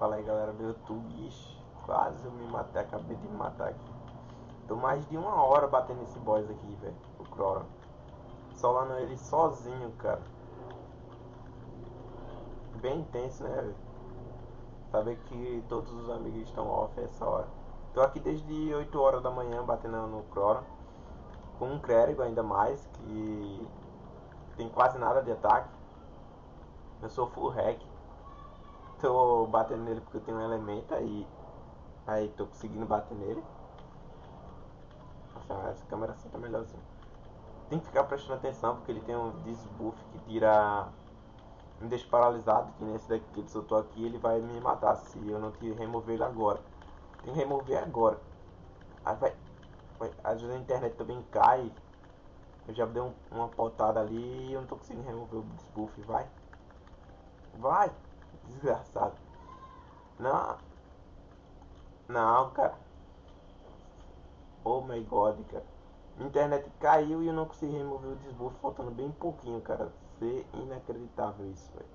Fala aí galera do YouTube. Ixi, quase eu me matei, acabei de me matar aqui. Tô mais de 1 hora batendo esse boss aqui, velho. O Crora. Solando ele sozinho, cara. Bem intenso, né, velho? Saber que todos os amigos estão off essa hora. Tô aqui desde 8 horas da manhã batendo no Crora. Com um clérigo ainda mais, que tem quase nada de ataque. Eu sou full hack. Tô batendo nele porque eu tenho um elemento aí tô conseguindo bater nele. Nossa, essa câmera assim tá melhorzinha. Tem que ficar prestando atenção porque ele tem um desbuff que tira. Me deixa paralisado, que nesse daqui que ele soltou aqui ele vai me matar se eu não te remover ele agora. Tem que remover agora. Aí às vezes a internet também cai. Eu já dei uma potada ali e eu não tô conseguindo remover o desbuff. Vai, desgraçado. Não, não, cara. Oh my god, cara. Minha internet caiu e eu não consegui remover o desbuff, faltando bem pouquinho, cara. Ser inacreditável isso, velho.